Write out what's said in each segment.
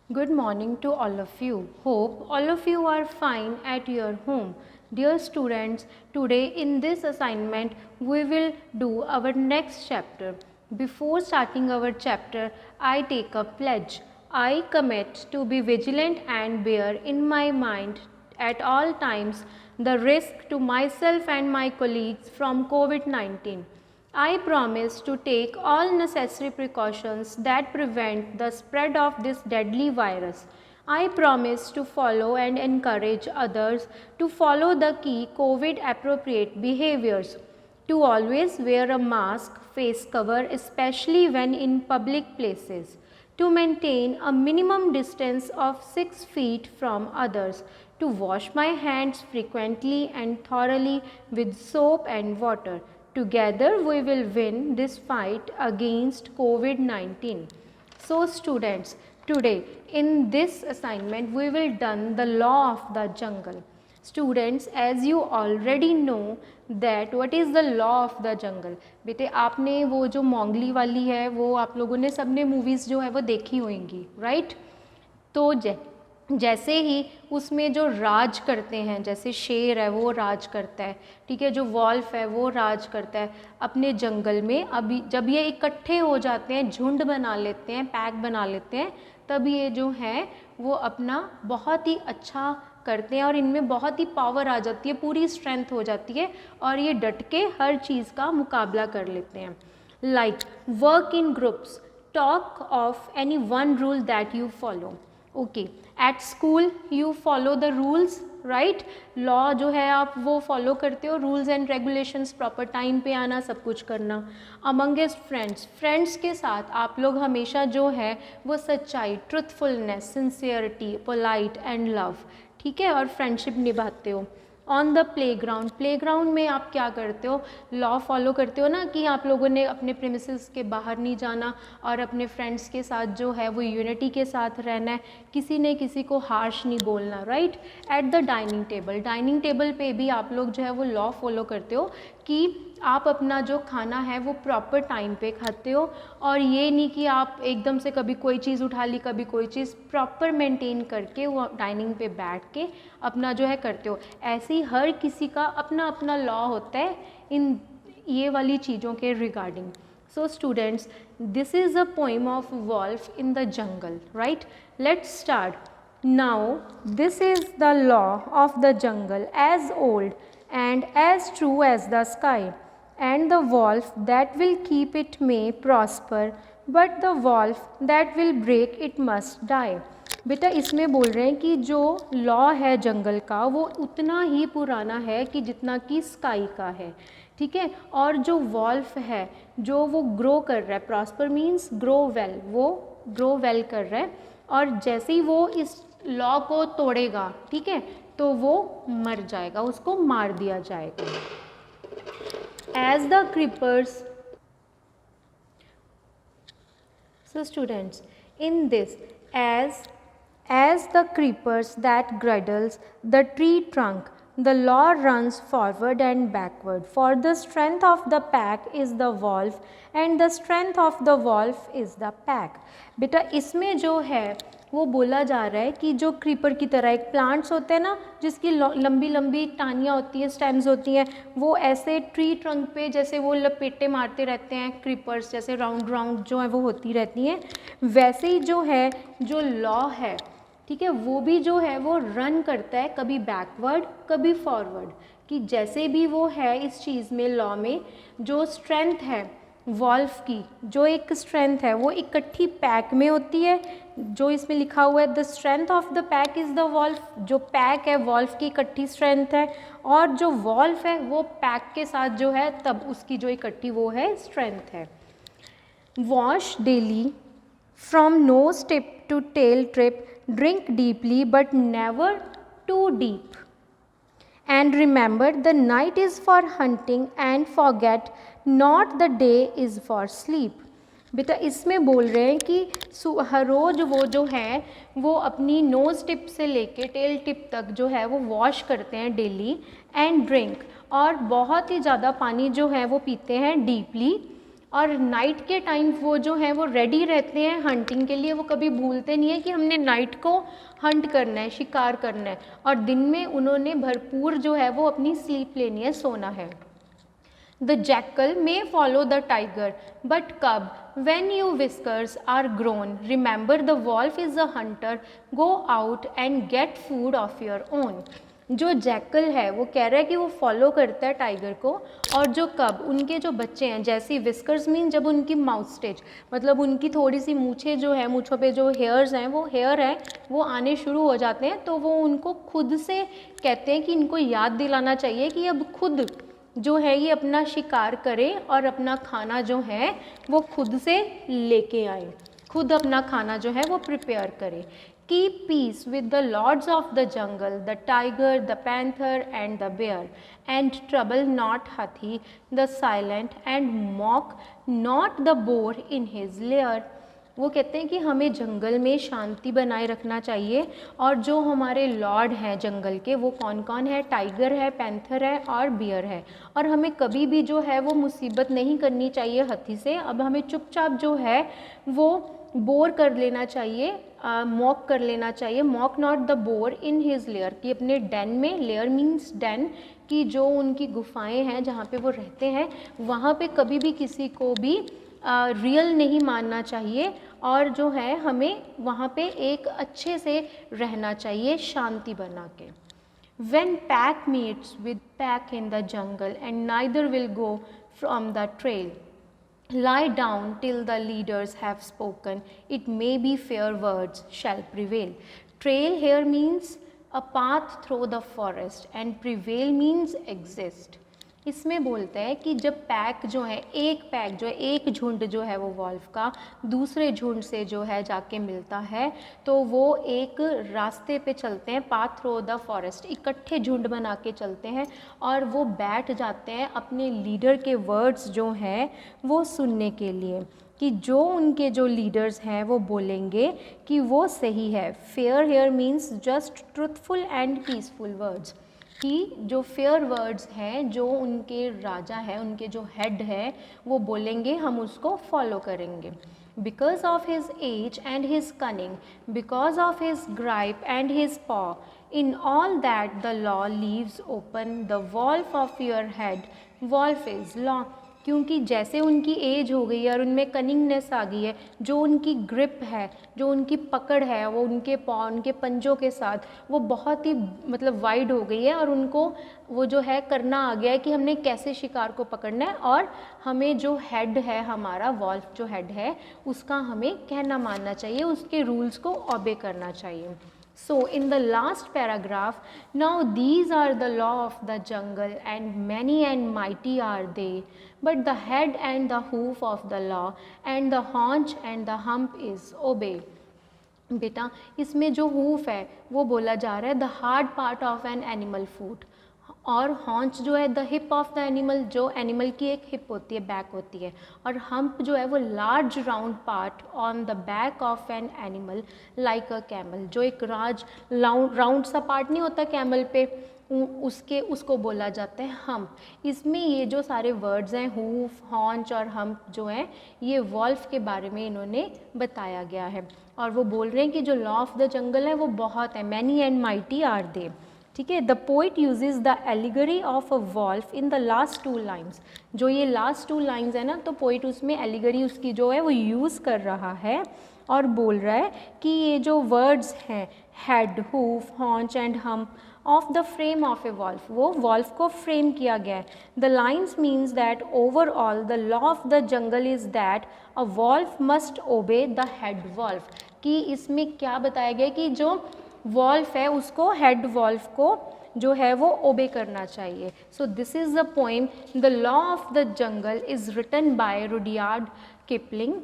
Good morning to all of you. Hope all of you are fine at your home. Dear students, today in this assignment we will do our next chapter. Before starting our chapter, I take a pledge. I commit to be vigilant and bear in my mind at all times the risk to myself and my colleagues from COVID-19. I promise to take all necessary precautions that prevent the spread of this deadly virus. I promise to follow and encourage others to follow the key COVID appropriate behaviors, to always wear a mask, face cover, especially when in public places, to maintain a minimum distance of 6 feet from others, to wash my hands frequently and thoroughly with soap and water. Together we will win this fight against COVID-19. So students, today in this assignment we will done the law of the jungle. Students, as you already know that what is the law of the jungle. बेटे आपने वो जो मोंगली वाली है वो आप लोगों ने सबने मूवीज़ जो है वो देखी होंगी, राइट? तो जैसे ही उसमें जो राज करते हैं, जैसे शेर है वो राज करता है, ठीक है, जो वॉल्फ है वो राज करता है अपने जंगल में। अभी जब ये इकट्ठे हो जाते हैं, झुंड बना लेते हैं, पैक बना लेते हैं, तब ये जो है वो अपना बहुत ही अच्छा करते हैं और इनमें बहुत ही पावर आ जाती है, पूरी स्ट्रेंथ हो जाती है और ये डट के हर चीज़ का मुकाबला कर लेते हैं। Like work in groups, talk of any one rule that you follow. Okay, at school you follow the rules, right? Law जो है आप वो फॉलो करते हो, rules and regulations, proper time पे आना, सब कुछ करना। अमंगेस्ट फ्रेंड्स, फ्रेंड्स के साथ आप लोग हमेशा जो है वो सच्चाई, truthfulness, sincerity, polite and love, ठीक है, और फ्रेंडशिप निभाते हो। ऑन द प्लेग्राउंड, प्लेग्राउंड में आप क्या करते हो? लॉ फॉलो करते हो ना कि आप लोगों ने अपने प्रेमिसेस के बाहर नहीं जाना और अपने फ्रेंड्स के साथ जो है वो यूनिटी के साथ रहना है, किसी ने किसी को हार्श नहीं बोलना, right? At the dining table, dining table पे भी आप लोग जो है वो लॉ फॉलो करते हो कि आप अपना जो खाना है वो प्रॉपर टाइम पे खाते हो और ये नहीं कि आप एकदम से कभी कोई चीज़ उठा ली, कभी कोई चीज़, प्रॉपर मेंटेन करके वो डाइनिंग पे बैठ के अपना जो है करते हो। ऐसे ही हर किसी का अपना अपना लॉ होता है इन ये वाली चीज़ों के regarding. So students, this is a poem of wolf in the jungle, right? Let's start. Now, this is the law of the jungle, as old and as true as the sky. And the wolf that will keep it may prosper, but the wolf that will break it must die. बेटा इसमें बोल रहे हैं कि जो law है जंगल का वो उतना ही पुराना है कि जितना कि स्काई का है, ठीक है, और जो वॉल्फ है जो वो ग्रो कर रहा है, प्रॉस्पर मीन्स ग्रो वेल, वो ग्रो वेल कर रहा है और जैसे ही वो इस लॉ को तोड़ेगा, ठीक है, तो वो मर जाएगा, उसको मार दिया जाएगा। As the creepers, so students, in this, as the creepers that girdles the tree trunk, the law runs forward and backward, for the strength of the pack is the wolf and the strength of the wolf is the pack। बेटा इसमें जो है वो बोला जा रहा है कि जो क्रीपर की तरह एक प्लांट्स होते हैं ना जिसकी लंबी लंबी टानियाँ होती हैं, स्टेम्स होती हैं, वो ऐसे ट्री ट्रंक पे जैसे वो लपेटे मारते रहते हैं, क्रीपर्स जैसे राउंड राउंड जो है वो होती रहती हैं, वैसे ही जो है जो लॉ है, ठीक है, वो भी जो है वो रन करता है कभी बैकवर्ड कभी फॉरवर्ड, कि जैसे भी वो है इस चीज़ में लॉ में जो स्ट्रेंथ है वॉल्फ की, जो एक स्ट्रेंथ है वो इकट्ठी पैक में होती है, जो इसमें लिखा हुआ है the strength of the pack is the wolf, जो पैक है वॉल्फ की इकट्ठी स्ट्रेंथ है, और जो वॉल्फ है वो पैक के साथ जो है तब उसकी जो इकट्ठी वो है स्ट्रेंथ है। Wash daily from nose tip to tail trip, drink deeply but never too deep, and remember the night is for hunting and forget not the day is for sleep। बेटा इसमें बोल रहे हैं कि हर रोज़ वो जो है वो अपनी नोज़ टिप से लेके टेल टिप तक जो है वो वॉश करते हैं डेली, एंड ड्रिंक, और बहुत ही ज़्यादा पानी जो है वो पीते हैं डीपली, और नाइट के टाइम वो जो है वो रेडी रहते हैं हंटिंग के लिए, वो कभी भूलते नहीं है कि हमने नाइट को हंट करना है, शिकार करना है, और दिन में उन्होंने भरपूर जो है वो अपनी स्लीप लेनी है, सोना है। The jackal may follow the tiger, but cub, when your whiskers are grown, remember the wolf is a hunter, go out and get food of your own. जो जैकल है वो कह रहा है कि वो फॉलो करता है टाइगर को, और जो कब, उनके जो बच्चे हैं, जैसे विस्कर्स मीन जब उनकी माउथ स्टेज, मतलब उनकी थोड़ी सी मूछें जो है, मूछों पे जो हेयर्स हैं, वो हेयर है वो आने शुरू हो जाते हैं, तो वो उनको खुद से कहते हैं कि इनको याद दिलाना चाहिए कि अब खुद जो है ये अपना शिकार करे और अपना खाना जो है वो खुद से लेके आए, खुद अपना खाना जो है वो प्रिपेयर करे। Keep peace with the lords of the jungle, the tiger, the panther and the bear, and trouble not Hathi the silent, and mock not the boar in his lair. वो कहते हैं कि हमें जंगल में शांति बनाए रखना चाहिए, और जो हमारे लॉर्ड हैं जंगल के वो कौन कौन है, टाइगर है, पैंथर है और बियर है, और हमें कभी भी जो है वो मुसीबत नहीं करनी चाहिए हाथी से। अब हमें चुपचाप जो है वो बोर कर लेना चाहिए, मॉक कर लेना चाहिए, mock not the boar in his layer, कि अपने डेन में, लेयर मीन्स डेन, कि जो उनकी गुफाएं हैं जहाँ पे वो रहते हैं वहाँ पे कभी भी किसी को भी रियल नहीं मानना चाहिए, और जो है हमें वहाँ पे एक अच्छे से रहना चाहिए शांति बना के। When pack meets with pack in the jungle and neither will go from the trail, lie down till the leaders have spoken, it may be fair words shall prevail. Trail here means a path through the forest and prevail means exist. इसमें बोलते हैं कि जब pack जो है, एक pack जो है, एक झुंड जो है वो वॉल्फ का दूसरे झुंड से जो है जाके मिलता है, तो वो एक रास्ते पे चलते हैं, पाथ थ्रू द फॉरेस्ट, इकट्ठे झुंड बना के चलते हैं, और वो बैठ जाते हैं अपने लीडर के वर्ड्स जो हैं वो सुनने के लिए, कि जो उनके जो लीडर्स हैं वो बोलेंगे कि वो सही है। Fair hair means just truthful and peaceful words, कि जो फेयर वर्ड्स हैं, जो उनके राजा हैं, उनके जो हेड है वो बोलेंगे, हम उसको फॉलो करेंगे। Because of his age and his cunning, because of his grip and his paw, in all that the law leaves open, the wolf of your head, wolf is law. क्योंकि जैसे उनकी as हो गई है और उनमें cunningness आ गई है, जो उनकी ग्रिप है, जो उनकी पकड़ है, वो उनके पॉ, उनके पंजों के साथ वो बहुत ही मतलब वाइड हो गई है, और उनको वो जो है करना आ गया है कि हमने कैसे शिकार को पकड़ना है, और हमें जो हेड है, हमारा वॉल्फ जो हेड है, उसका हमें कहना मानना चाहिए, उसके रूल्स को ओबे करना चाहिए। So in the last paragraph, now these are the law of the jungle and many and mighty are they, but the head and the hoof of the law and the haunch and the hump is obey. बेटा इसमें जो hoof है वो बोला जा रहा है the hard part of an animal foot, और हॉन्च जो है the hip of the animal, जो एनिमल की एक हिप होती है, बैक होती है, और हम्प जो है वो large round part on the back of an animal like a camel, जो एक राउंड सा पार्ट नहीं होता कैमल पे, उसको बोला जाता है हम्प। इसमें ये जो सारे वर्ड्स हैं, हूफ, हॉन्च और हम्प जो हैं, ये वॉल्फ के बारे में इन्होंने बताया गया है, और वो बोल रहे हैं कि जो लॉ ऑफ द जंगल है वो बहुत है, many and mighty are they. ठीक है, the poet uses the allegory of a wolf in the last two lines. जो ये लास्ट टू लाइन्स है ना, तो पोइट उसमें एलिगरी उसकी जो है वो यूज़ कर रहा है, और बोल रहा है कि ये जो वर्ड्स हैं head, hoof, haunch and hump of the frame of a wolf, वो वॉल्फ को फ्रेम किया गया है। The lines means that overall the law of the jungle is that a wolf must obey the head wolf, कि इसमें क्या बताया गया कि जो वॉल्फ है उसको, हेड वॉल्फ को जो है वो ओबे करना चाहिए। So this is the poem the law of the jungle is written by Rudyard Kipling.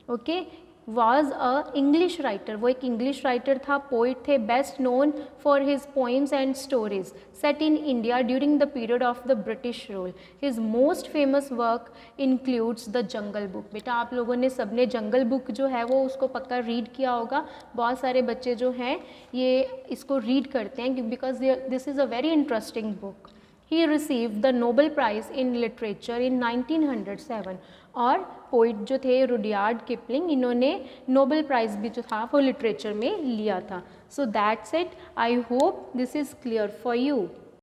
Okay, was a English writer, वो एक इंग्लिश राइटर था, पोइट थे, best known for his poems and stories set in India during the period of the British rule. His most famous work includes the Jungle Book. बेटा आप लोगों ने सबने जंगल book जो है वो उसको पक्का रीड किया होगा, बहुत सारे बच्चे जो हैं ये इसको रीड करते हैं because this is a very interesting book. He received the Nobel Prize in Literature in 1907, और पोइट जो थे रुडयार्ड किपलिंग, इन्होंने नोबेल प्राइज़ भी जो था वो लिटरेचर में लिया था. So that's it. I hope this is clear for you.